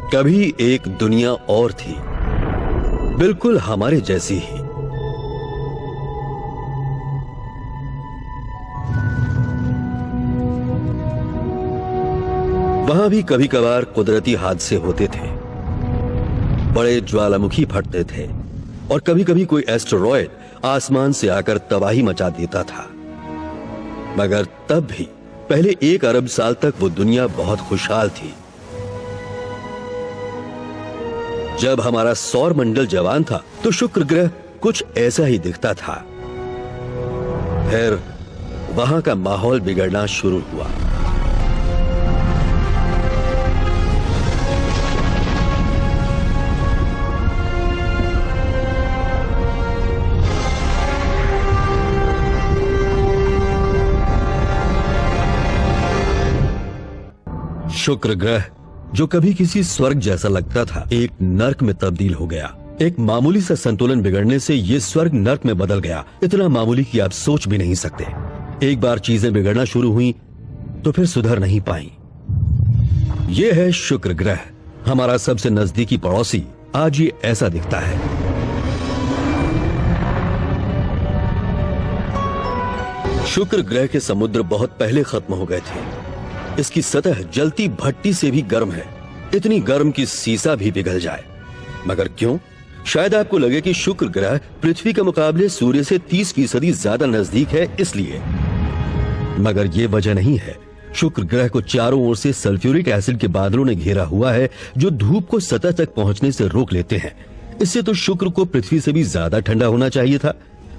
कभी एक दुनिया और थी, बिल्कुल हमारे जैसी ही। वहां भी कभी कभार कुदरती हादसे होते थे, बड़े ज्वालामुखी फटते थे और कभी कभी कोई एस्टेरॉयड आसमान से आकर तबाही मचा देता था। मगर तब भी पहले 1 अरब साल तक वो दुनिया बहुत खुशहाल थी। जब हमारा सौर मंडल जवान था तो शुक्र ग्रह कुछ ऐसा ही दिखता था। फिर वहां का माहौल बिगड़ना शुरू हुआ। शुक्र ग्रह जो कभी किसी स्वर्ग जैसा लगता था, एक नर्क में तब्दील हो गया। एक मामूली सा संतुलन बिगड़ने से ये स्वर्ग नर्क में बदल गया। इतना मामूली कि आप सोच भी नहीं सकते। एक बार चीजें बिगड़ना शुरू हुई तो फिर सुधर नहीं पाई। ये है शुक्र ग्रह, हमारा सबसे नजदीकी पड़ोसी। आज ये ऐसा दिखता है। शुक्र ग्रह के समुद्र बहुत पहले खत्म हो गए थे। इसकी सतह जलती भट्टी से भी गर्म है, इतनी गर्म कि सीसा भी पिघल जाए। मगर क्यों? शायद आपको लगे कि शुक्र ग्रह पृथ्वी के मुकाबले सूर्य से 30% ज्यादा नजदीक है, इसलिए। मगर यह वजह नहीं है। शुक्र ग्रह को चारों ओर से सल्फ्यूरिक एसिड के बादलों ने घेरा हुआ है, जो धूप को सतह तक पहुंचने से रोक लेते हैं। इससे तो शुक्र को पृथ्वी से भी ज्यादा ठंडा होना चाहिए था,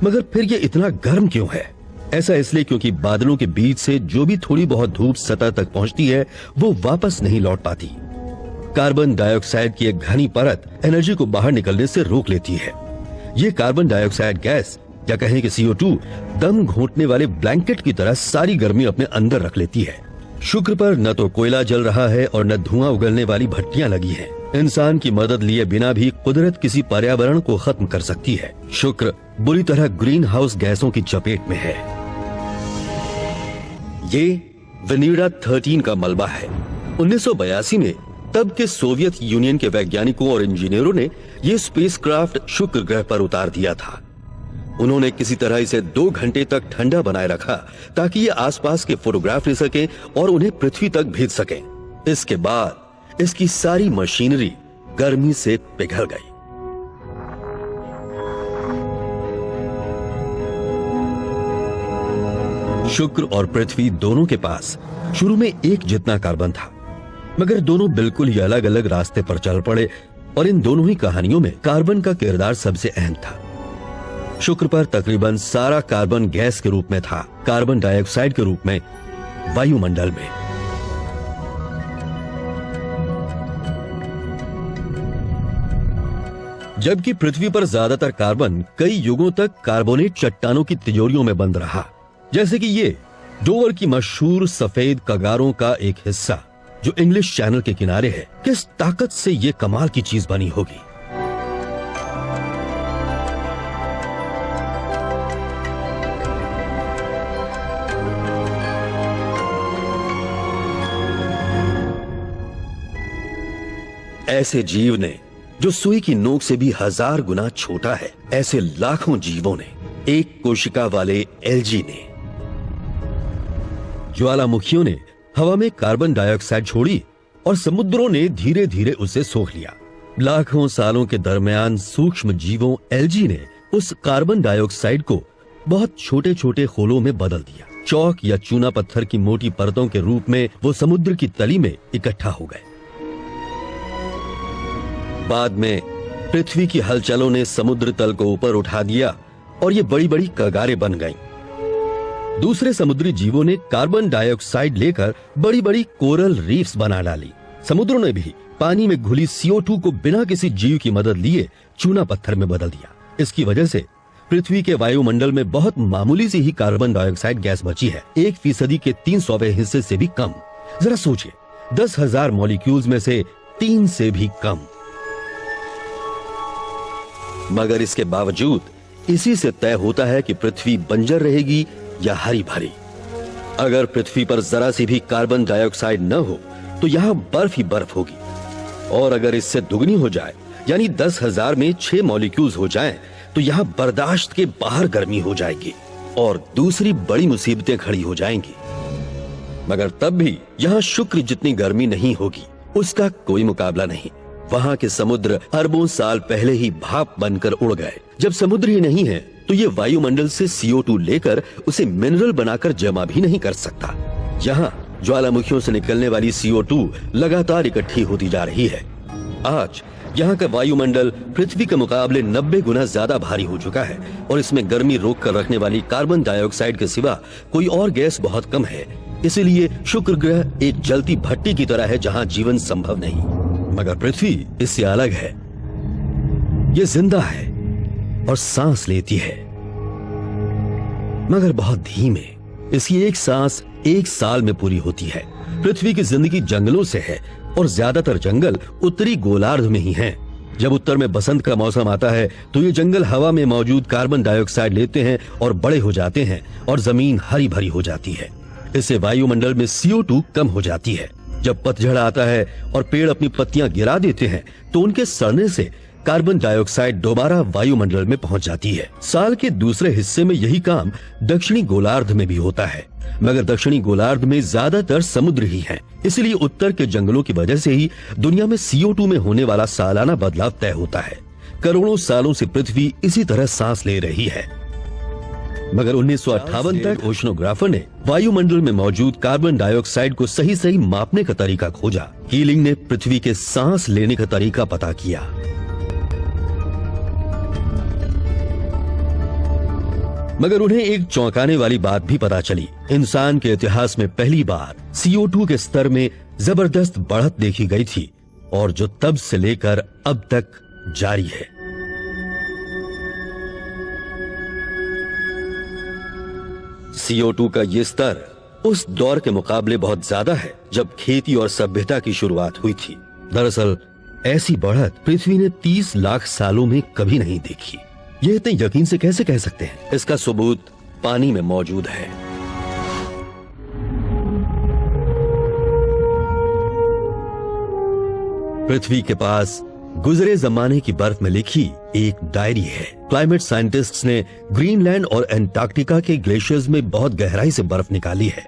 मगर फिर यह इतना गर्म क्यों है? ऐसा इसलिए क्योंकि बादलों के बीच से जो भी थोड़ी बहुत धूप सतह तक पहुंचती है वो वापस नहीं लौट पाती। कार्बन डाइऑक्साइड की एक घनी परत एनर्जी को बाहर निकलने से रोक लेती है। ये कार्बन डाइऑक्साइड गैस, या कहें कि CO2, दम घोंटने वाले ब्लैंकेट की तरह सारी गर्मी अपने अंदर रख लेती है। शुक्र पर न तो कोयला जल रहा है और न धुआं उगलने वाली भट्टियां लगी हैं। इंसान की मदद लिए बिना भी कुदरत किसी पर्यावरण को खत्म कर सकती है। शुक्र बुरी तरह ग्रीन हाउस गैसों की चपेट में है। ये वेनिडा 13 का मलबा है। 1982 में तब के सोवियत यूनियन के वैज्ञानिकों और इंजीनियरों ने ये स्पेसक्राफ्ट शुक्र ग्रह पर उतार दिया था। उन्होंने किसी तरह इसे 2 घंटे तक ठंडा बनाए रखा ताकि ये आसपास के फोटोग्राफ ले सकें और उन्हें पृथ्वी तक भेज सकें। इसके बाद इसकी सारी मशीनरी गर्मी से पिघल गई। शुक्र और पृथ्वी दोनों के पास शुरू में एक जितना कार्बन था, मगर दोनों बिल्कुल ही अलग अलग रास्ते पर चल पड़े और इन दोनों ही कहानियों में कार्बन का किरदार सबसे अहम था। शुक्र पर तकरीबन सारा कार्बन गैस के रूप में था, कार्बन डाइऑक्साइड के रूप में वायुमंडल में। जबकि पृथ्वी पर ज्यादातर कार्बन कई युगों तक कार्बोनेट चट्टानों की तिजोरियों में बंद रहा, जैसे कि ये डोवर की मशहूर सफेद कगारों का एक हिस्सा जो इंग्लिश चैनल के किनारे है। किस ताकत से ये कमाल की चीज बनी होगी। ऐसे जीव ने जो सुई की नोक से भी 1000 गुना छोटा है, ऐसे लाखों जीवों ने, एक कोशिका वाले एल्गी ने। ज्वालामुखियों ने हवा में कार्बन डाइऑक्साइड छोड़ी और समुद्रों ने धीरे धीरे उसे सोख लिया। लाखों सालों के दरमियान सूक्ष्म जीवों एल्गी ने उस कार्बन डाइऑक्साइड को बहुत छोटे छोटे खोलों में बदल दिया। चौक या चूना पत्थर की मोटी परतों के रूप में वो समुद्र की तली में इकट्ठा हो गए। बाद में पृथ्वी की हलचलों ने समुद्र तल को ऊपर उठा दिया और ये बड़ी बड़ी कगारें बन गईं। दूसरे समुद्री जीवों ने कार्बन डाइऑक्साइड लेकर बड़ी बड़ी कोरल रीफ्स बना डाली। समुद्रों ने भी पानी में घुली CO2 को बिना किसी जीव की मदद लिए चूना पत्थर में बदल दिया। इसकी वजह से पृथ्वी के वायुमंडल में बहुत मामूली सी ही कार्बन डाइऑक्साइड गैस बची है, 1% के 300वें हिस्से से भी कम। जरा सोचिए, 10,000 मॉलिक्यूल्स में से 3 से भी कम। मगर इसके बावजूद इसी से तय होता है कि पृथ्वी बंजर रहेगी या हरी भरी। अगर पृथ्वी पर जरा सी भी कार्बन डाइऑक्साइड न हो तो यहां बर्फ ही बर्फ होगी। और अगर इससे दुगनी हो जाए यानी 10,000 में 6 मॉलिक्यूल्स हो जाएं, तो यहाँ बर्दाश्त के बाहर गर्मी हो जाएगी और दूसरी बड़ी मुसीबतें खड़ी हो जाएंगी। मगर तब भी यहाँ शुक्र जितनी गर्मी नहीं होगी, उसका कोई मुकाबला नहीं। वहाँ के समुद्र अरबों साल पहले ही भाप बनकर उड़ गए। जब समुद्र ही नहीं है तो ये वायुमंडल से CO2 लेकर उसे मिनरल बनाकर जमा भी नहीं कर सकता। यहाँ ज्वालामुखियों से निकलने वाली CO2 लगातार इकट्ठी होती जा रही है। आज यहाँ का वायुमंडल पृथ्वी के मुकाबले 90 गुना ज्यादा भारी हो चुका है और इसमें गर्मी रोक कर रखने वाली कार्बन डाइऑक्साइड के सिवा कोई और गैस बहुत कम है। इसीलिए शुक्र ग्रह एक जलती भट्टी की तरह है जहाँ जीवन संभव नहीं। मगर पृथ्वी इससे अलग है। ये जिंदा है और सांस लेती है, मगर बहुत धीमे। इसकी एक सांस 1 साल में पूरी होती है। पृथ्वी की जिंदगी जंगलों से है और ज्यादातर जंगल उत्तरी गोलार्ध में ही हैं। जब उत्तर में बसंत का मौसम आता है तो ये जंगल हवा में मौजूद कार्बन डाइऑक्साइड लेते हैं और बड़े हो जाते हैं और जमीन हरी भरी हो जाती है। इससे वायुमंडल में CO2 कम हो जाती है। जब पतझड़ आता है और पेड़ अपनी पत्तियां गिरा देते हैं तो उनके सड़ने से कार्बन डाइऑक्साइड दोबारा वायुमंडल में पहुंच जाती है। साल के दूसरे हिस्से में यही काम दक्षिणी गोलार्ध में भी होता है, मगर दक्षिणी गोलार्ध में ज्यादातर समुद्र ही है। इसलिए उत्तर के जंगलों की वजह से ही दुनिया में CO2 में होने वाला सालाना बदलाव तय होता है। करोड़ों सालों से पृथ्वी इसी तरह सांस ले रही है, मगर 1958 तक ओशनोग्राफर ने वायुमंडल में मौजूद कार्बन डाइऑक्साइड को सही सही मापने का तरीका खोजा। हीलिंग ने पृथ्वी के सांस लेने का तरीका पता किया। मगर उन्हें एक चौंकाने वाली बात भी पता चली। इंसान के इतिहास में पहली बार CO2 के स्तर में जबरदस्त बढ़त देखी गई थी और जो तब से लेकर अब तक जारी है। CO2 का ये स्तर उस दौर के मुकाबले बहुत ज्यादा है जब खेती और सभ्यता की शुरुआत हुई थी। दरअसल ऐसी बढ़त पृथ्वी ने 30 लाख सालों में कभी नहीं देखी। ये इतने यकीन से कैसे कह सकते हैं? इसका सबूत पानी में मौजूद है। पृथ्वी के पास गुजरे जमाने की बर्फ में लिखी एक डायरी है। क्लाइमेट साइंटिस्ट्स ने ग्रीनलैंड और एंटार्क्टिका के ग्लेशियर्स में बहुत गहराई से बर्फ निकाली है।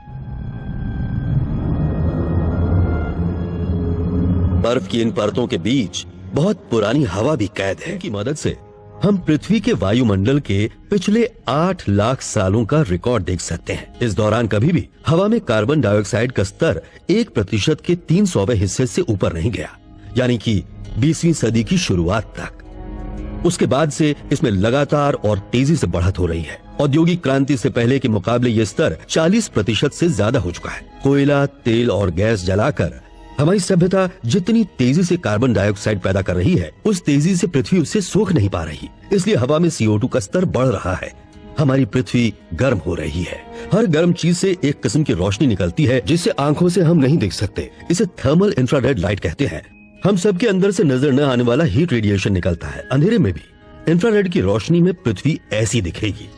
बर्फ की इन परतों के बीच बहुत पुरानी हवा भी कैद है। की मदद से हम पृथ्वी के वायुमंडल के पिछले 8 लाख सालों का रिकॉर्ड देख सकते हैं। इस दौरान कभी भी हवा में कार्बन डाइऑक्साइड का स्तर 1% के 300वें हिस्से से ऊपर नहीं गया, यानी कि 20वीं सदी की शुरुआत तक। उसके बाद से इसमें लगातार और तेजी से बढ़त हो रही है। औद्योगिक क्रांति से पहले के मुकाबले ये स्तर 40% से ज्यादा हो चुका है। कोयला, तेल और गैस जलाकर हमारी सभ्यता जितनी तेजी से कार्बन डाइऑक्साइड पैदा कर रही है, उस तेजी से पृथ्वी उससे सोख नहीं पा रही। इसलिए हवा में CO2 का स्तर बढ़ रहा है। हमारी पृथ्वी गर्म हो रही है। हर गर्म चीज से एक किस्म की रोशनी निकलती है जिसे आंखों से हम नहीं देख सकते। इसे थर्मल इंफ्रारेड लाइट कहते हैं। हम सबके अंदर से नजर न आने वाला हीट रेडिएशन निकलता है। अंधेरे में भी इंफ्रारेड की रोशनी में पृथ्वी ऐसी दिखेगी।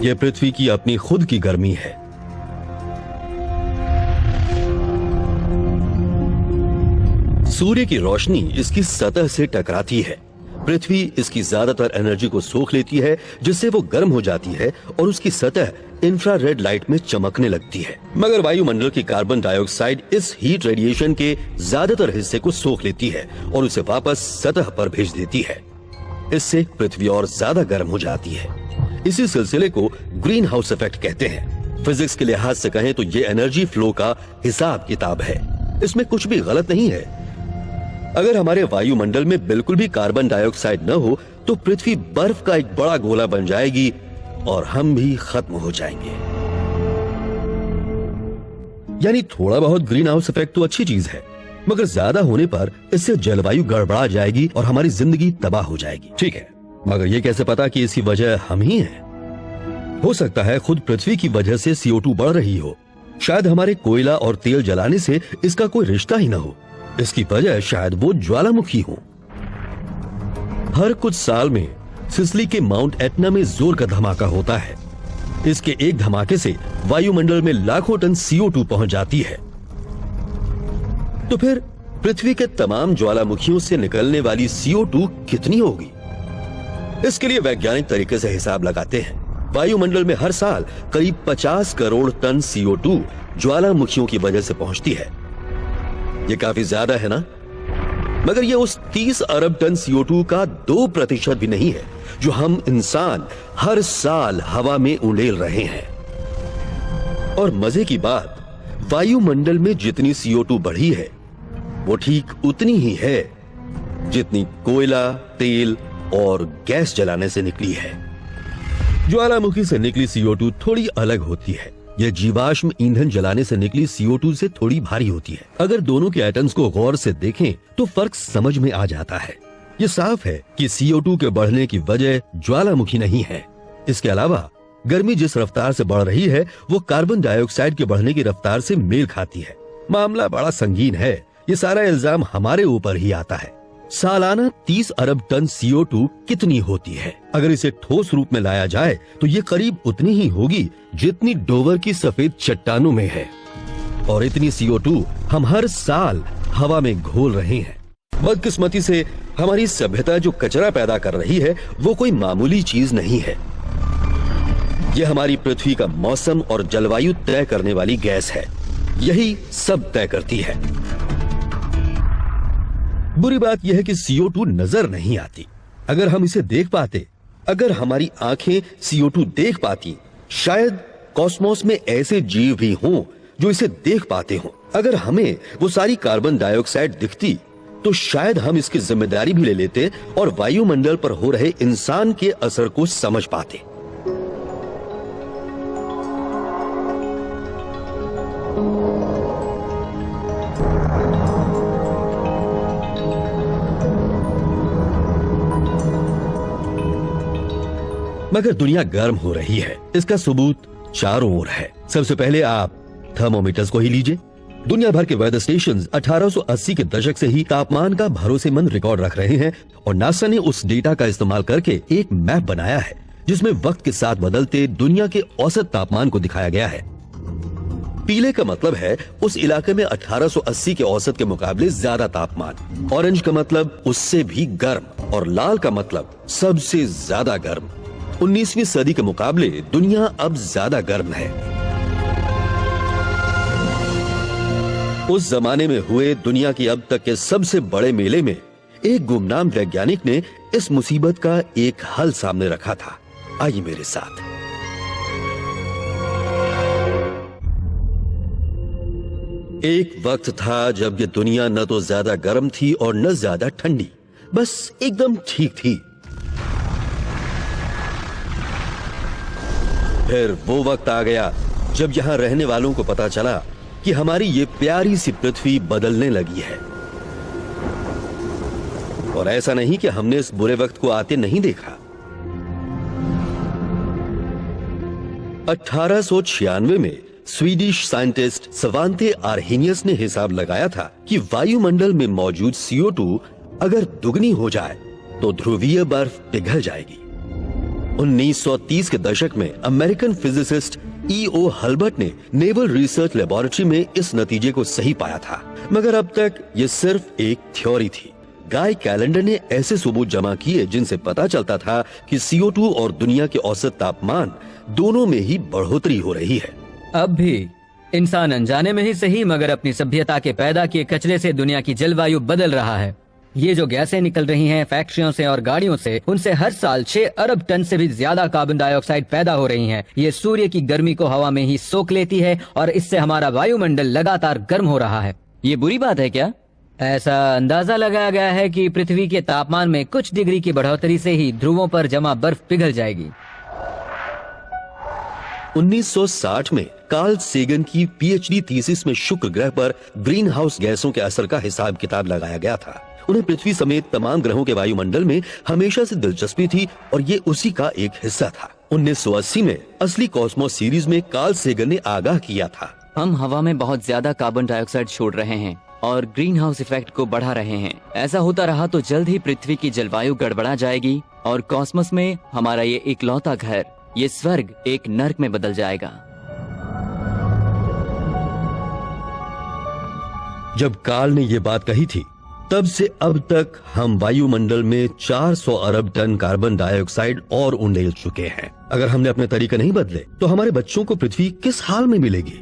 यह पृथ्वी की अपनी खुद की गर्मी है। सूर्य की रोशनी इसकी सतह से टकराती है। पृथ्वी इसकी ज्यादातर एनर्जी को सोख लेती है, जिससे वो गर्म हो जाती है और उसकी सतह इंफ्रारेड लाइट में चमकने लगती है। मगर वायुमंडल की कार्बन डाइऑक्साइड इस हीट रेडिएशन के ज्यादातर हिस्से को सोख लेती है और उसे वापस सतह पर भेज देती है। इससे पृथ्वी और ज्यादा गर्म हो जाती है। इसी सिलसिले को ग्रीन हाउस इफेक्ट कहते हैं। फिजिक्स के लिहाज से कहें तो ये एनर्जी फ्लो का हिसाब किताब है। इसमें कुछ भी गलत नहीं है। अगर हमारे वायुमंडल में बिल्कुल भी कार्बन डाइऑक्साइड न हो तो पृथ्वी बर्फ का एक बड़ा गोला बन जाएगी और हम भी खत्म हो जाएंगे। यानी थोड़ा बहुत ग्रीन हाउस इफेक्ट तो अच्छी चीज है, मगर ज्यादा होने पर इससे जलवायु गड़बड़ा जाएगी और हमारी जिंदगी तबाह हो जाएगी। ठीक है, मगर ये कैसे पता कि इसकी वजह हम ही हैं? हो सकता है खुद पृथ्वी की वजह से CO2 बढ़ रही हो। शायद हमारे कोयला और तेल जलाने से इसका कोई रिश्ता ही न हो। इसकी वजह शायद वो ज्वालामुखी हो। हर कुछ साल में सिसिली के माउंट एटना में जोर का धमाका होता है। इसके एक धमाके से वायुमंडल में लाखों टन CO2 पहुंच जाती है। तो फिर पृथ्वी के तमाम ज्वालामुखियों से निकलने वाली CO2 कितनी होगी? इसके लिए वैज्ञानिक तरीके से हिसाब लगाते हैं। वायुमंडल में हर साल करीब 50 करोड़ टन CO2 ज्वालामुखियों की वजह से पहुंचती है। ये काफी ज्यादा है ना? मगर ये उस 30 अरब टन CO2 का 2% भी नहीं है जो हम इंसान हर साल हवा में उड़ेल रहे हैं। और मजे की बात, वायुमंडल में जितनी CO2 बढ़ी है वो ठीक उतनी ही है जितनी कोयला, तेल और गैस जलाने से निकली है। ज्वालामुखी से निकली CO2 थोड़ी अलग होती है। यह जीवाश्म ईंधन जलाने से निकली CO2 से थोड़ी भारी होती है। अगर दोनों के एटम्स को गौर से देखें तो फर्क समझ में आ जाता है। ये साफ है कि CO2 के बढ़ने की वजह ज्वालामुखी नहीं है। इसके अलावा गर्मी जिस रफ्तार से बढ़ रही है वो कार्बन डाइऑक्साइड के बढ़ने की रफ्तार से मेल खाती है। मामला बड़ा संगीन है। ये सारा इल्जाम हमारे ऊपर ही आता है। सालाना 30 अरब टन CO2 कितनी होती है? अगर इसे ठोस रूप में लाया जाए तो ये करीब उतनी ही होगी जितनी डोवर की सफेद चट्टानों में है। और इतनी CO2 हम हर साल हवा में घोल रहे हैं। बदकिस्मती से हमारी सभ्यता जो कचरा पैदा कर रही है वो कोई मामूली चीज नहीं है। ये हमारी पृथ्वी का मौसम और जलवायु तय करने वाली गैस है। यही सब तय करती है। बुरी बात यह है कि CO2 नजर नहीं आती। अगर हम इसे देख पाते, अगर हमारी आंखें CO2 देख पाती, शायद कॉस्मोस में ऐसे जीव भी हों जो इसे देख पाते हों। अगर हमें वो सारी कार्बन डाइऑक्साइड दिखती तो शायद हम इसकी जिम्मेदारी भी ले लेते और वायुमंडल पर हो रहे इंसान के असर को समझ पाते। मगर दुनिया गर्म हो रही है। इसका सबूत चारों ओर है। सबसे पहले आप थर्मोमीटर्स को ही लीजिए। दुनिया भर के वेदर स्टेशंस 1880 के दशक से ही तापमान का भरोसेमंद रिकॉर्ड रख रहे हैं और नासा ने उस डेटा का इस्तेमाल करके एक मैप बनाया है जिसमें वक्त के साथ बदलते दुनिया के औसत तापमान को दिखाया गया है। पीले का मतलब है उस इलाके में 1880 के औसत के मुकाबले ज्यादा तापमान। ऑरेंज का मतलब उससे भी गर्म और लाल का मतलब सबसे ज्यादा गर्म। 19वीं सदी के मुकाबले दुनिया अब ज्यादा गर्म है। उस जमाने में हुए दुनिया की अब तक के सबसे बड़े मेले में एक गुमनाम वैज्ञानिक ने इस मुसीबत का एक हल सामने रखा था। आइए मेरे साथ। एक वक्त था जब ये दुनिया न तो ज्यादा गर्म थी और न ज्यादा ठंडी, बस एकदम ठीक थी। फिर वो वक्त आ गया जब यहाँ रहने वालों को पता चला कि हमारी ये प्यारी सी पृथ्वी बदलने लगी है। और ऐसा नहीं कि हमने इस बुरे वक्त को आते नहीं देखा। 1896 में स्वीडिश साइंटिस्ट सवांते आर्हेनियस ने हिसाब लगाया था कि वायुमंडल में मौजूद CO2 अगर दुगनी हो जाए तो ध्रुवीय बर्फ पिघल जाएगी। 1930 के दशक में अमेरिकन फिजिसिस्ट E.O. हल्बर्ट ने नेवल रिसर्च लेबोरेटरी में इस नतीजे को सही पाया था। मगर अब तक ये सिर्फ एक थ्योरी थी। गाय कैलेंडर ने ऐसे सबूत जमा किए जिनसे पता चलता था कि CO2 और दुनिया के औसत तापमान दोनों में ही बढ़ोतरी हो रही है। अब भी इंसान अनजाने में ही सही मगर अपनी सभ्यता के पैदा किए कचरे से दुनिया की जलवायु बदल रहा है। ये जो गैसें निकल रही हैं फैक्ट्रियों से और गाड़ियों से, उनसे हर साल 6 अरब टन से भी ज्यादा कार्बन डाइऑक्साइड पैदा हो रही हैं। ये सूर्य की गर्मी को हवा में ही सोख लेती है और इससे हमारा वायुमंडल लगातार गर्म हो रहा है। ये बुरी बात है क्या? ऐसा अंदाजा लगाया गया है कि पृथ्वी के तापमान में कुछ डिग्री की बढ़ोतरी से ही ध्रुवों पर जमा बर्फ पिघल जाएगी। 1960 में कार्ल सेगन की PhD थीसिस में शुक्र ग्रह पर ग्रीन हाउस गैसों के असर का हिसाब किताब लगाया गया था। उन्हें पृथ्वी समेत तमाम ग्रहों के वायुमंडल में हमेशा से दिलचस्पी थी और ये उसी का एक हिस्सा था। 1980 में असली कॉस्मोस सीरीज में कार्ल सेगन ने आगाह किया था, हम हवा में बहुत ज्यादा कार्बन डाइऑक्साइड छोड़ रहे हैं और ग्रीन हाउस इफेक्ट को बढ़ा रहे हैं। ऐसा होता रहा तो जल्द ही पृथ्वी की जलवायु गड़बड़ा जाएगी और कॉस्मोस में हमारा ये इकलौता घर, ये स्वर्ग एक नर्क में बदल जाएगा। जब कार्ल ने यह बात कही थी तब से अब तक हम वायुमंडल में 400 अरब टन कार्बन डाइऑक्साइड और उंडेल चुके हैं। अगर हमने अपने तरीके नहीं बदले तो हमारे बच्चों को पृथ्वी किस हाल में मिलेगी?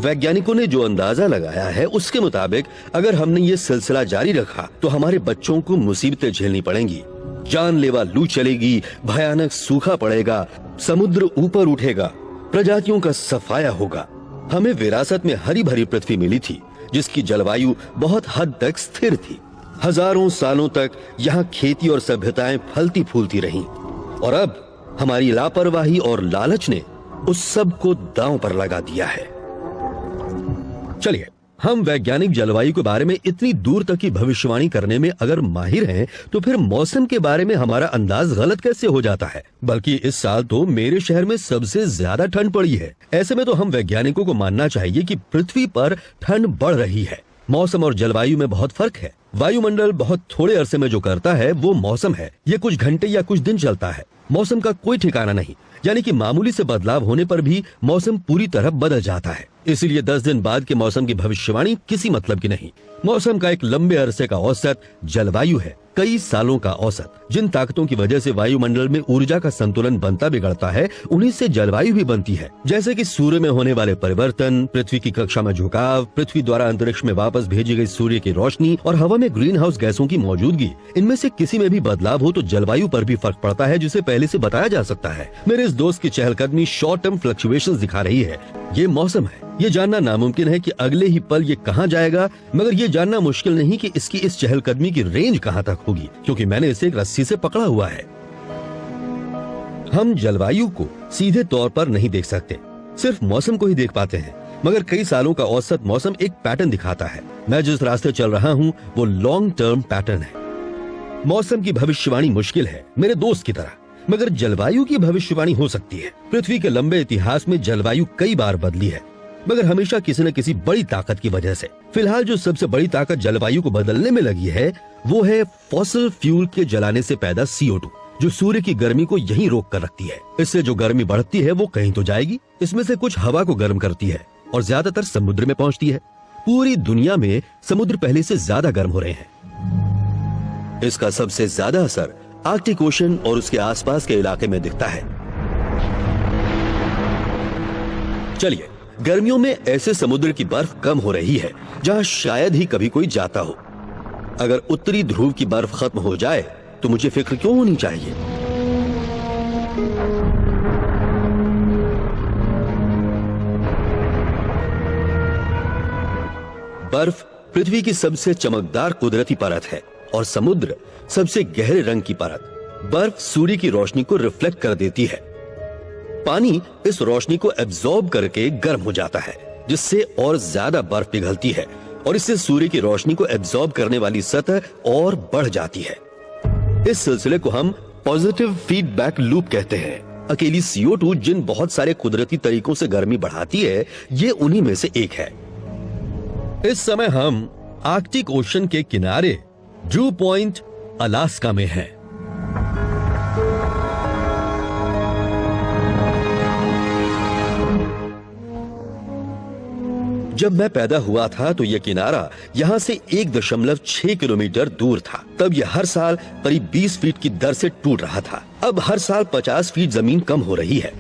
वैज्ञानिकों ने जो अंदाजा लगाया है उसके मुताबिक अगर हमने ये सिलसिला जारी रखा तो हमारे बच्चों को मुसीबतें झेलनी पड़ेंगी। जानलेवा लू चलेगी, भयानक सूखा पड़ेगा, समुद्र ऊपर उठेगा, प्रजातियों का सफाया होगा। हमें विरासत में हरी भरी पृथ्वी मिली थी जिसकी जलवायु बहुत हद तक स्थिर थी। हजारों सालों तक यहाँ खेती और सभ्यताएं फलती फूलती रहीं और अब हमारी लापरवाही और लालच ने उस सब को दांव पर लगा दिया है। चलिए, हम वैज्ञानिक जलवायु के बारे में इतनी दूर तक की भविष्यवाणी करने में अगर माहिर हैं, तो फिर मौसम के बारे में हमारा अंदाज गलत कैसे हो जाता है? बल्कि इस साल तो मेरे शहर में सबसे ज्यादा ठंड पड़ी है। ऐसे में तो हम वैज्ञानिकों को मानना चाहिए कि पृथ्वी पर ठंड बढ़ रही है। मौसम और जलवायु में बहुत फर्क है। वायुमंडल बहुत थोड़े अरसे में जो करता है वो मौसम है। ये कुछ घंटे या कुछ दिन चलता है। मौसम का कोई ठिकाना नहीं, यानी कि मामूली से बदलाव होने पर भी मौसम पूरी तरह बदल जाता है। इसीलिए 10 दिन बाद के मौसम की भविष्यवाणी किसी मतलब की नहीं। मौसम का एक लंबे अरसे का औसत जलवायु है, कई सालों का औसत। जिन ताकतों की वजह से वायुमंडल में ऊर्जा का संतुलन बनता बिगड़ता है, उन्हीं से जलवायु भी बनती है। जैसे कि सूर्य में होने वाले परिवर्तन, पृथ्वी की कक्षा में झुकाव, पृथ्वी द्वारा अंतरिक्ष में वापस भेजी गई सूर्य की रोशनी और हवा में ग्रीन हाउस गैसों की मौजूदगी। इनमें से किसी में भी बदलाव हो तो जलवायु पर भी फर्क पड़ता है, जिसे पहले से बताया जा सकता है। मेरे इस दोस्त की चहलकदमी शॉर्ट टर्म फ्लक्चुएशंस दिखा रही है। ये मौसम है। ये जानना नामुमकिन है कि अगले ही पल ये कहां जाएगा, मगर ये जानना मुश्किल नहीं कि इसकी इस चहलकदमी की रेंज कहां तक होगी, क्योंकि मैंने इसे एक रस्सी से पकड़ा हुआ है। हम जलवायु को सीधे तौर पर नहीं देख सकते, सिर्फ मौसम को ही देख पाते हैं। मगर कई सालों का औसत मौसम एक पैटर्न दिखाता है। मैं जिस रास्ते चल रहा हूँ वो लॉन्ग टर्म पैटर्न है। मौसम की भविष्यवाणी मुश्किल है मेरे दोस्त की तरह, मगर जलवायु की भविष्यवाणी हो सकती है। पृथ्वी के लंबे इतिहास में जलवायु कई बार बदली है, मगर हमेशा किसी न किसी बड़ी ताकत की वजह से। फिलहाल जो सबसे बड़ी ताकत जलवायु को बदलने में लगी है वो है फॉसिल फ्यूल के जलाने से पैदा CO2, जो सूर्य की गर्मी को यहीं रोक कर रखती है। इससे जो गर्मी बढ़ती है वो कहीं तो जाएगी। इसमें से कुछ हवा को गर्म करती है और ज्यादातर समुद्र में पहुंचती है। पूरी दुनिया में समुद्र पहले से ज्यादा गर्म हो रहे हैं। इसका सबसे ज्यादा असर आर्कटिक ओशन और उसके आसपास के इलाके में दिखता है। चलिए, गर्मियों में ऐसे समुद्र की बर्फ कम हो रही है जहां शायद ही कभी कोई जाता हो। अगर उत्तरी ध्रुव की बर्फ खत्म हो जाए तो मुझे फिक्र क्यों होनी चाहिए? बर्फ पृथ्वी की सबसे चमकदार कुदरती परत है और समुद्र सबसे गहरे रंग की परत। बर्फ सूर्य की रोशनी को रिफ्लेक्ट कर देती है। पानी इस रोशनी को एब्जॉर्ब करके गर्म हो जाता है, जिससे और ज्यादा बर्फ पिघलती है और इससे सूर्य की रोशनी को एब्जॉर्ब करने वाली सतह और बढ़ जाती है। इस सिलसिले को हम पॉजिटिव फीडबैक लूप कहते हैं। अकेली CO2 जिन बहुत सारे कुदरती तरीकों से गर्मी बढ़ाती है, ये उन्हीं में से एक है। इस समय हम आर्कटिक ओशन के किनारे ड्रू पॉइंट अलास्का में हैं। जब मैं पैदा हुआ था तो यह किनारा यहाँ से 1.6 किलोमीटर दूर था। तब यह हर साल करीब 20 फीट की दर से टूट रहा था। अब हर साल 50 फीट जमीन कम हो रही है।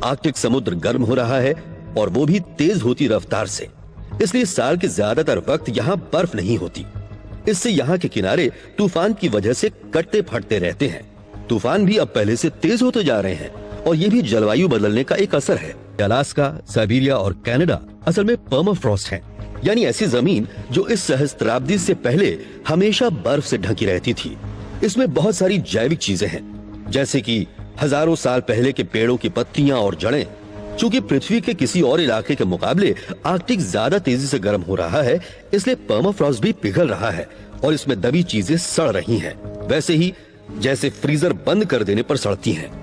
आर्कटिक समुद्र गर्म हो रहा है और वो भी तेज होती रफ्तार से, इसलिए साल के ज्यादातर वक्त यहाँ बर्फ नहीं होती। इससे यहाँ के किनारे तूफान की वजह से कटते फटते रहते हैं। तूफान भी अब पहले से तेज होते जा रहे हैं और ये भी जलवायु बदलने का एक असर है। अलास्का, साइबेरिया और कनाडा असल में पर्माफ्रॉस्ट हैं, यानी ऐसी जमीन जो इस सहस्त्राब्दी से पहले हमेशा बर्फ से ढकी रहती थी। इसमें बहुत सारी जैविक चीजें हैं, जैसे कि हजारों साल पहले के पेड़ों की पत्तियां और जड़ें। चूंकि पृथ्वी के किसी और इलाके के मुकाबले आर्कटिक ज्यादा तेजी से गर्म हो रहा है, इसलिए पर्माफ्रॉस्ट भी पिघल रहा है और इसमें दबी चीजें सड़ रही हैं, वैसे ही जैसे फ्रीजर बंद कर देने पर सड़ती हैं।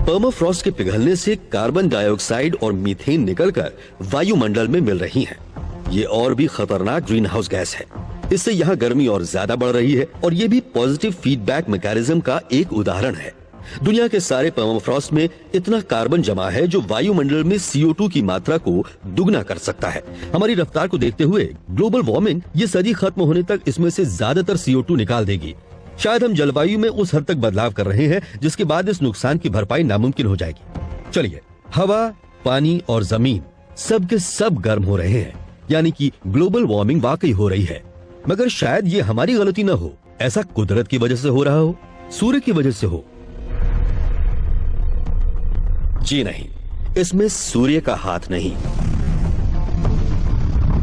पर्माफ्रॉस्ट के पिघलने से कार्बन डाइऑक्साइड और मीथेन निकलकर वायुमंडल में मिल रही हैं। ये और भी खतरनाक ग्रीन हाउस गैस है। इससे यहाँ गर्मी और ज्यादा बढ़ रही है और ये भी पॉजिटिव फीडबैक मैकेनिज्म का एक उदाहरण है। दुनिया के सारे परमाफ्रॉस्ट में इतना कार्बन जमा है जो वायुमंडल में CO2 की मात्रा को दुगना कर सकता है। हमारी रफ्तार को देखते हुए ग्लोबल वार्मिंग ये सदी खत्म होने तक इसमें से ज्यादातर CO2 निकाल देगी। शायद हम जलवायु में उस हद तक बदलाव कर रहे हैं जिसके बाद इस नुकसान की भरपाई नामुमकिन हो जाएगी। चलिए, हवा, पानी और जमीन सब के सब गर्म हो रहे हैं, यानी कि ग्लोबल वार्मिंग वाकई हो रही है। मगर शायद ये हमारी गलती न हो, ऐसा कुदरत की वजह से हो रहा हो, सूर्य की वजह से हो। जी नहीं, इसमें सूर्य का हाथ नहीं।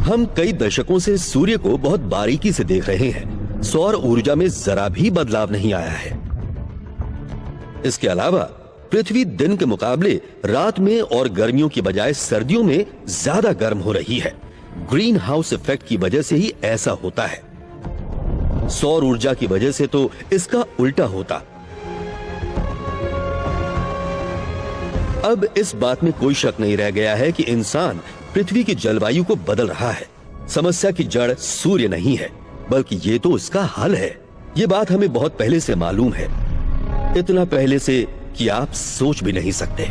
हम कई दशकों से सूर्य को बहुत बारीकी से देख रहे हैं। सौर ऊर्जा में जरा भी बदलाव नहीं आया है। इसके अलावा पृथ्वी दिन के मुकाबले रात में और गर्मियों की बजाय सर्दियों में ज्यादा गर्म हो रही है। ग्रीन हाउस इफेक्ट की वजह से ही ऐसा होता है। सौर ऊर्जा की वजह से तो इसका उल्टा होता। अब इस बात में कोई शक नहीं रह गया है कि इंसान पृथ्वी की जलवायु को बदल रहा है। समस्या की जड़ सूर्य नहीं है, बल्कि ये तो इसका हल है। ये बात हमें बहुत पहले से मालूम है, इतना पहले से कि आप सोच भी नहीं सकते।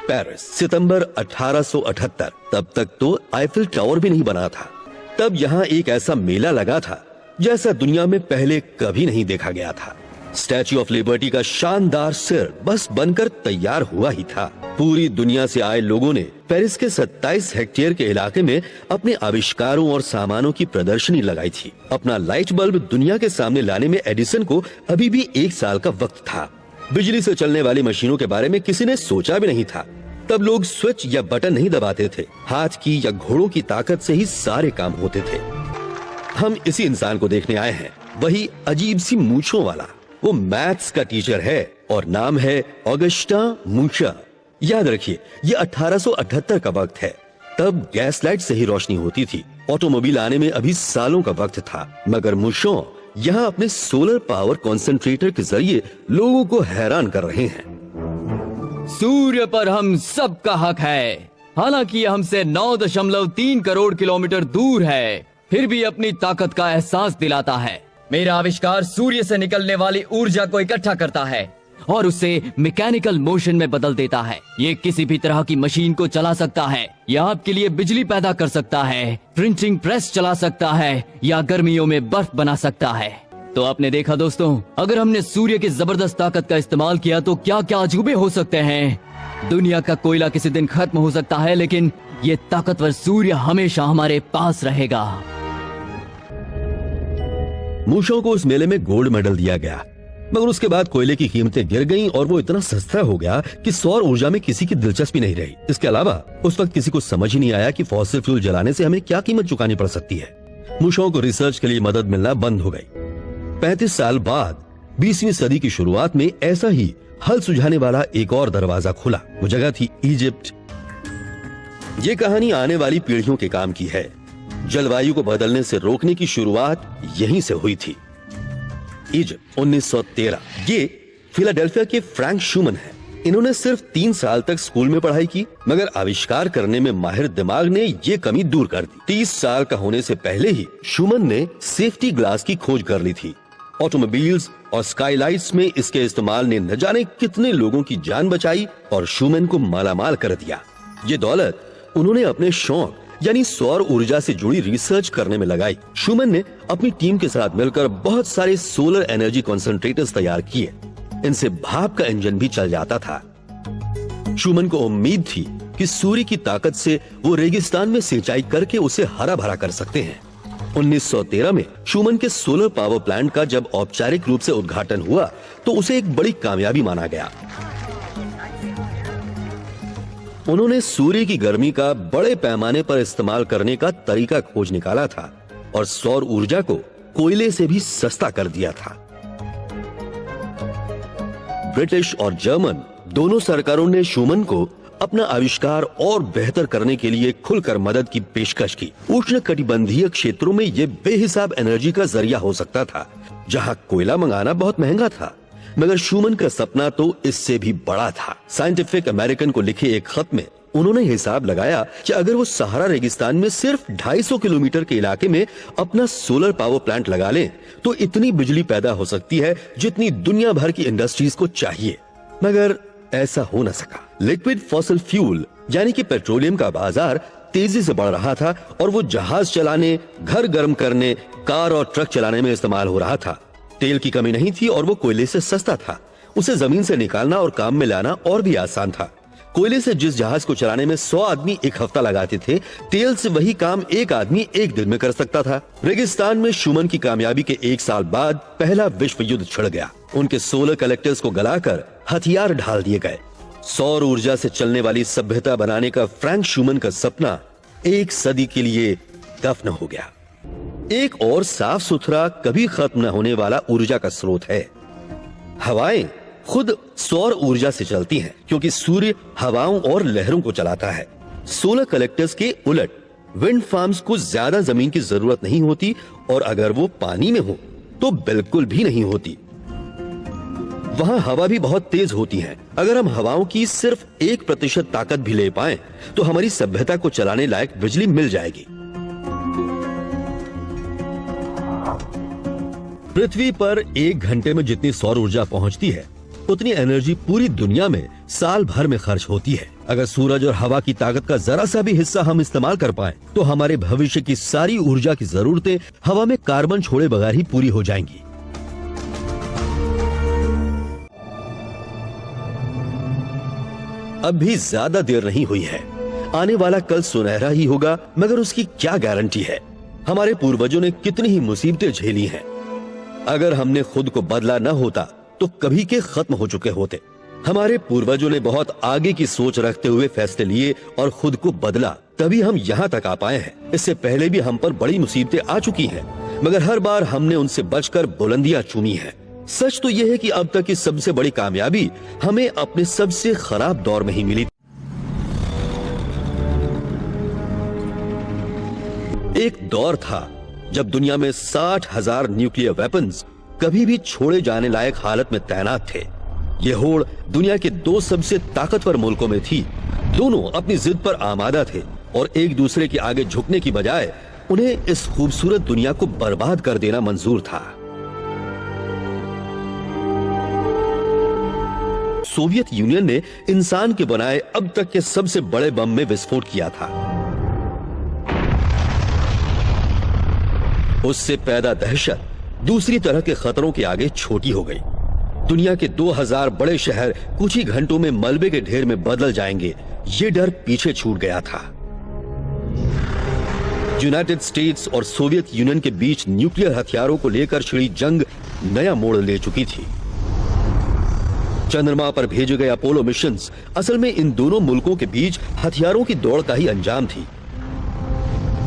पेरिस, सितंबर 1878। तब तक तो आईफिल टावर भी नहीं बना था। तब यहाँ एक ऐसा मेला लगा था जैसा दुनिया में पहले कभी नहीं देखा गया था। स्टैच्यू ऑफ लिबर्टी का शानदार सिर बस बनकर तैयार हुआ ही था। पूरी दुनिया से आए लोगों ने पेरिस के 27 हेक्टेयर के इलाके में अपने आविष्कारों और सामानों की प्रदर्शनी लगाई थी। अपना लाइट बल्ब दुनिया के सामने लाने में एडिसन को अभी भी 1 साल का वक्त था। बिजली से चलने वाली मशीनों के बारे में किसी ने सोचा भी नहीं था। तब लोग स्विच या बटन नहीं दबाते थे, हाथ की या घोड़ों की ताकत से ही सारे काम होते थे। हम इसी इंसान को देखने आए हैं, वही अजीब सी मूंछों वाला। वो मैथ्स का टीचर है और नाम है ऑगस्टा मूशा। याद रखिए, ये 1878 का वक्त है। तब गैस लाइट से ही रोशनी होती थी। ऑटोमोबाइल आने में अभी सालों का वक्त था। मगर मूशो यहाँ अपने सोलर पावर कॉन्सेंट्रेटर के जरिए लोगों को हैरान कर रहे हैं। सूर्य पर हम सब का हक है। हालांकि यह हमसे 9.3 करोड़ किलोमीटर दूर है, फिर भी अपनी ताकत का एहसास दिलाता है। मेरा आविष्कार सूर्य से निकलने वाली ऊर्जा को इकट्ठा करता है और उसे मैकेनिकल मोशन में बदल देता है। ये किसी भी तरह की मशीन को चला सकता है या आपके लिए बिजली पैदा कर सकता है, प्रिंटिंग प्रेस चला सकता है या गर्मियों में बर्फ बना सकता है। तो आपने देखा दोस्तों, अगर हमने सूर्य की जबरदस्त ताकत का इस्तेमाल किया तो क्या क्या अजूबे हो सकते हैं। दुनिया का कोयला किसी दिन खत्म हो सकता है, लेकिन ये ताकतवर सूर्य हमेशा हमारे पास रहेगा। मूशों को उस मेले में गोल्ड मेडल दिया गया, मगर उसके बाद कोयले की कीमतें गिर गईं और वो इतना सस्ता हो गया कि सौर ऊर्जा में किसी की दिलचस्पी नहीं रही। इसके अलावा उस वक्त किसी को समझ ही नहीं आया कि फॉसिल फ्यूल जलाने से हमें क्या कीमत चुकानी पड़ सकती है। मूशों को रिसर्च के लिए मदद मिलना बंद हो गई। 35 साल बाद 20वीं सदी की शुरुआत में ऐसा ही हल सुझाने वाला एक और दरवाजा खुला। वो जगह थी इजिप्ट। ये कहानी आने वाली पीढ़ियों के काम की है। जलवायु को बदलने से रोकने की शुरुआत यहीं से हुई थी। इजिप्ट 1913। ये फिलाडेल्फिया के फ्रैंक शूमन है। इन्होंने सिर्फ 3 साल तक स्कूल में पढ़ाई की, मगर आविष्कार करने में माहिर दिमाग ने ये कमी दूर कर दी। 30 साल का होने से पहले ही शूमन ने सेफ्टी ग्लास की खोज कर ली थी। ऑटोमोबाइल्स और स्काईलाइट्स में इसके इस्तेमाल ने न जाने कितने लोगों की जान बचाई और शूमन को मालामाल कर दिया। ये दौलत उन्होंने अपने शौक यानी सौर ऊर्जा से जुड़ी रिसर्च करने में लगाई। शूमन ने अपनी टीम के साथ मिलकर बहुत सारे सोलर एनर्जी कॉन्सेंट्रेटर्स तैयार किए। इनसे भाप का इंजन भी चल जाता था। शूमन को उम्मीद थी कि सूर्य की ताकत से वो रेगिस्तान में सिंचाई करके उसे हरा भरा कर सकते हैं। 1913 में शूमन के सोलर पावर प्लांट का जब औपचारिक रूप से उद्घाटन हुआ तो उसे एक बड़ी कामयाबी माना गया। उन्होंने सूर्य की गर्मी का बड़े पैमाने पर इस्तेमाल करने का तरीका खोज निकाला था और सौर ऊर्जा को कोयले से भी सस्ता कर दिया था। ब्रिटिश और जर्मन दोनों सरकारों ने शूमन को अपना आविष्कार और बेहतर करने के लिए खुलकर मदद की पेशकश की। उष्णकटिबंधीय क्षेत्रों में यह बेहिसाब एनर्जी का जरिया हो सकता था, जहां कोयला मंगाना बहुत महंगा था। मगर शूमन का सपना तो इससे भी बड़ा था। साइंटिफिक अमेरिकन को लिखे एक खत में उन्होंने हिसाब लगाया कि अगर वो सहारा रेगिस्तान में सिर्फ 250 किलोमीटर के इलाके में अपना सोलर पावर प्लांट लगा लें तो इतनी बिजली पैदा हो सकती है जितनी दुनिया भर की इंडस्ट्रीज को चाहिए। मगर ऐसा हो न सका। लिक्विड फॉसिल फ्यूल यानी कि पेट्रोलियम का बाजार तेजी से बढ़ रहा था और वो जहाज चलाने, घर गर्म करने, कार और ट्रक चलाने में इस्तेमाल हो रहा था। तेल की कमी नहीं थी और वो कोयले से सस्ता था। उसे जमीन से निकालना और काम में लाना और भी आसान था। कोयले से जिस जहाज को चलाने में 100 आदमी एक हफ्ता लगाते थे, तेल से वही काम एक आदमी एक दिन में कर सकता था। रेगिस्तान में शूमन की कामयाबी के 1 साल बाद पहला विश्व युद्ध छिड़ गया। उनके सोलर कलेक्टर्स को गलाकर हथियार ढाल दिए गए। सौर ऊर्जा से चलने वाली सभ्यता बनाने का फ्रैंक शूमन का सपना 1 सदी के लिए दफन हो गया। एक और साफ सुथरा, कभी खत्म न होने वाला ऊर्जा का स्रोत है हवाएं। खुद सौर ऊर्जा से चलती हैं क्योंकि सूर्य हवाओं और लहरों को चलाता है। सोलर कलेक्टर्स के उलट विंड फार्म्स को ज्यादा जमीन की जरूरत नहीं होती और अगर वो पानी में हो तो बिल्कुल भी नहीं होती। वहां हवा भी बहुत तेज होती है। अगर हम हवाओं की सिर्फ 1% ताकत भी ले पाएं तो हमारी सभ्यता को चलाने लायक बिजली मिल जाएगी। पृथ्वी पर 1 घंटे में जितनी सौर ऊर्जा पहुंचती है उतनी एनर्जी पूरी दुनिया में साल भर में खर्च होती है। अगर सूरज और हवा की ताकत का जरा सा भी हिस्सा हम इस्तेमाल कर पाएं तो हमारे भविष्य की सारी ऊर्जा की जरूरतें हवा में कार्बन छोड़े बगैर ही पूरी हो जाएंगी। अब भी ज्यादा देर नहीं हुई है। आने वाला कल सुनहरा ही होगा, मगर उसकी क्या गारंटी है। हमारे पूर्वजों ने कितनी ही मुसीबतें झेली हैं। अगर हमने खुद को बदला न होता तो कभी के खत्म हो चुके होते। हमारे पूर्वजों ने बहुत आगे की सोच रखते हुए फैसले लिए और खुद को बदला, तभी हम यहाँ तक आ पाए हैं। इससे पहले भी हम पर बड़ी मुसीबतें आ चुकी हैं, मगर हर बार हमने उनसे बचकर बुलंदियां चूमी हैं। सच तो यह है कि अब तक की सबसे बड़ी कामयाबी हमें अपने सबसे खराब दौर में ही मिली। एक दौर था जब दुनिया में 60,000 न्यूक्लियर वेपन्स कभी भी छोड़े जाने लायक हालत में तैनात थे। ये होड़ दुनिया के 2 सबसे ताकतवर मुल्कों में थी। दोनों अपनी जिद पर आमादा थे और एक दूसरे के आगे झुकने की बजाय उन्हें इस खूबसूरत दुनिया को बर्बाद कर देना मंजूर था। सोवियत यूनियन ने इंसान के बनाए अब तक के सबसे बड़े बम में विस्फोट किया था। उससे पैदा दहशत दूसरी तरह के खतरों के आगे छोटी हो गई। दुनिया के 2000 बड़े शहर कुछ ही घंटों में मलबे के ढेर में बदल जाएंगे, ये डर पीछे छूट गया था। यूनाइटेड स्टेट्स और सोवियत यूनियन के बीच न्यूक्लियर हथियारों को लेकर छिड़ी जंग नया मोड़ ले चुकी थी। चंद्रमा पर भेजे गए अपोलो मिशंस असल में इन दोनों मुल्कों के बीच हथियारों की दौड़ का ही अंजाम थी।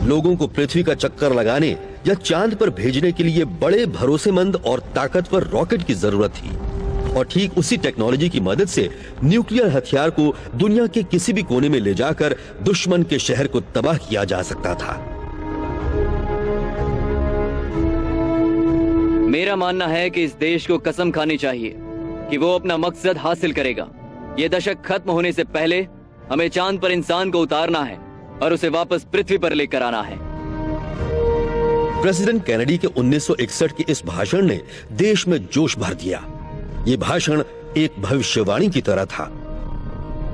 लोगों को पृथ्वी का चक्कर लगाने या चांद पर भेजने के लिए बड़े भरोसेमंद और ताकतवर रॉकेट की जरूरत थी और ठीक उसी टेक्नोलॉजी की मदद से न्यूक्लियर हथियार को दुनिया के किसी भी कोने में ले जाकर दुश्मन के शहर को तबाह किया जा सकता था। मेरा मानना है कि इस देश को कसम खानी चाहिए कि वो अपना मकसद हासिल करेगा। ये दशक खत्म होने से पहले हमें चांद पर इंसान को उतारना है और उसे वापस पृथ्वी पर लेकर आना है। प्रेसिडेंट कैनेडी के 1961 के इस भाषण ने देश में जोश भर दिया। ये भाषण एक भविष्यवाणी की तरह था।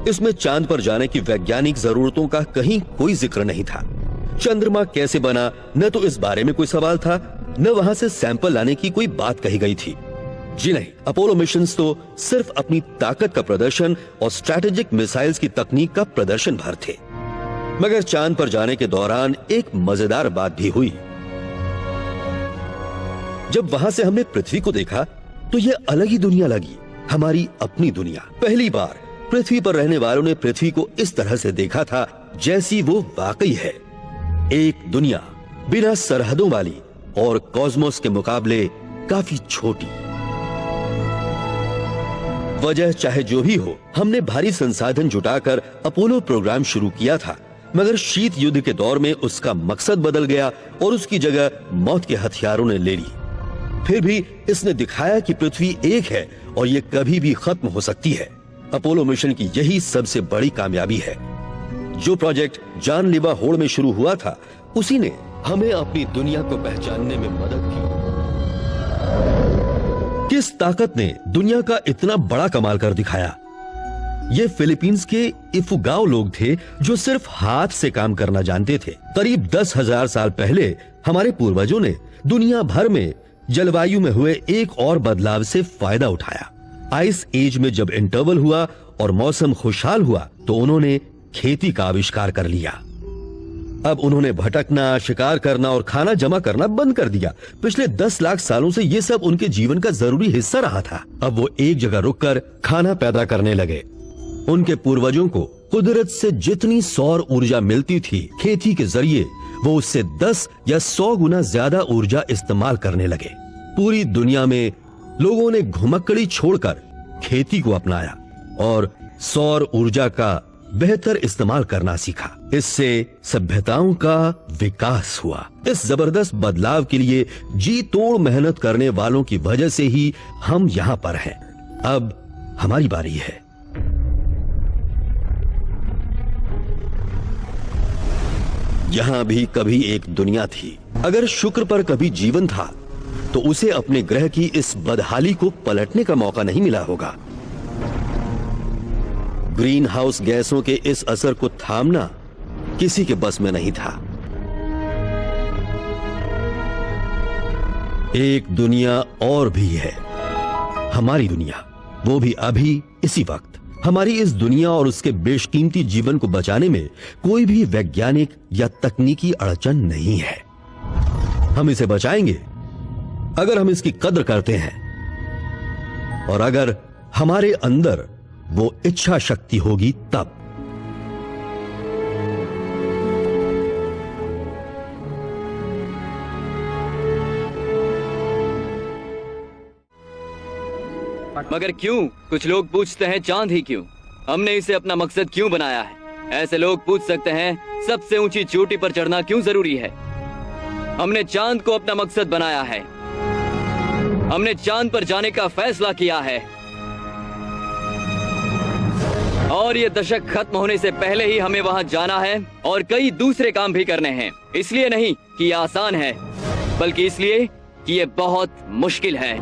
इसमें चांद पर जाने की वैज्ञानिक जरूरतों का कहीं कोई जिक्र नहीं था। चंद्रमा कैसे बना, न तो इस बारे में कोई सवाल था, न वहां से सैंपल लाने की कोई बात कही गई थी। जी नहीं, अपोलो मिशंस तो सिर्फ अपनी ताकत का प्रदर्शन और स्ट्रैटेजिक मिसाइल्स की तकनीक का प्रदर्शन भर थे। मगर चांद पर जाने के दौरान एक मजेदार बात भी हुई। जब वहां से हमने पृथ्वी को देखा तो यह अलग ही दुनिया लगी, हमारी अपनी दुनिया। पहली बार पृथ्वी पर रहने वालों ने पृथ्वी को इस तरह से देखा था जैसी वो वाकई है, एक दुनिया बिना सरहदों वाली और कॉस्मोस के मुकाबले काफी छोटी। वजह चाहे जो भी हो, हमने भारी संसाधन जुटाकर अपोलो प्रोग्राम शुरू किया था, मगर शीत युद्ध के दौर में उसका मकसद बदल गया और उसकी जगह मौत के हथियारों ने ले ली। फिर भी इसने दिखाया कि पृथ्वी एक है और ये कभी भी खत्म हो सकती है। अपोलो मिशन की यही सबसे बड़ी कामयाबी है। जो प्रोजेक्ट जानलेवा होड़ में शुरू हुआ था, उसी ने हमें अपनी दुनिया को पहचानने में मदद की। किस ताकत ने दुनिया का इतना बड़ा कमाल कर दिखाया? ये फिलीपींस के इफुगाओ लोग थे जो सिर्फ हाथ से काम करना जानते थे। करीब 10,000 साल पहले हमारे पूर्वजों ने दुनिया भर में जलवायु में हुए एक और बदलाव से फायदा उठाया। आइस एज में जब इंटरवल हुआ और मौसम खुशहाल हुआ तो उन्होंने खेती का आविष्कार कर लिया। अब उन्होंने भटकना, शिकार करना और खाना जमा करना बंद कर दिया। पिछले 10 लाख सालों से ये सब उनके जीवन का जरूरी हिस्सा रहा था। अब वो एक जगह रुककर खाना पैदा करने लगे। उनके पूर्वजों को कुदरत से जितनी सौर ऊर्जा मिलती थी, खेती के जरिए वो उससे 10 या 100 गुना ज्यादा ऊर्जा इस्तेमाल करने लगे। पूरी दुनिया में लोगों ने घुमक्कड़ी छोड़कर खेती को अपनाया और सौर ऊर्जा का बेहतर इस्तेमाल करना सीखा। इससे सभ्यताओं का विकास हुआ। इस जबरदस्त बदलाव के लिए जी तोड़ मेहनत करने वालों की वजह से ही हम यहाँ पर हैं। अब हमारी बारी है। यहाँ भी कभी एक दुनिया थी। अगर शुक्र पर कभी जीवन था तो उसे अपने ग्रह की इस बदहाली को पलटने का मौका नहीं मिला होगा। ग्रीन हाउस गैसों के इस असर को थामना किसी के बस में नहीं था। एक दुनिया और भी है, हमारी दुनिया, वो भी अभी इसी वक्त। हमारी इस दुनिया और उसके बेशकीमती जीवन को बचाने में कोई भी वैज्ञानिक या तकनीकी अड़चन नहीं है। हम इसे बचाएंगे अगर हम इसकी कद्र करते हैं और अगर हमारे अंदर वो इच्छा शक्ति होगी तब। मगर क्यों? कुछ लोग पूछते हैं चांद ही क्यों? हमने इसे अपना मकसद क्यों बनाया है? ऐसे लोग पूछ सकते हैं सबसे ऊंची चोटी पर चढ़ना क्यों जरूरी है? हमने चांद को अपना मकसद बनाया है। हमने चांद पर जाने का फैसला किया है और ये दशक खत्म होने से पहले ही हमें वहां जाना है और कई दूसरे काम भी करने हैं। इसलिए नहीं कि ये आसान है, बल्कि इसलिए कि ये बहुत मुश्किल है।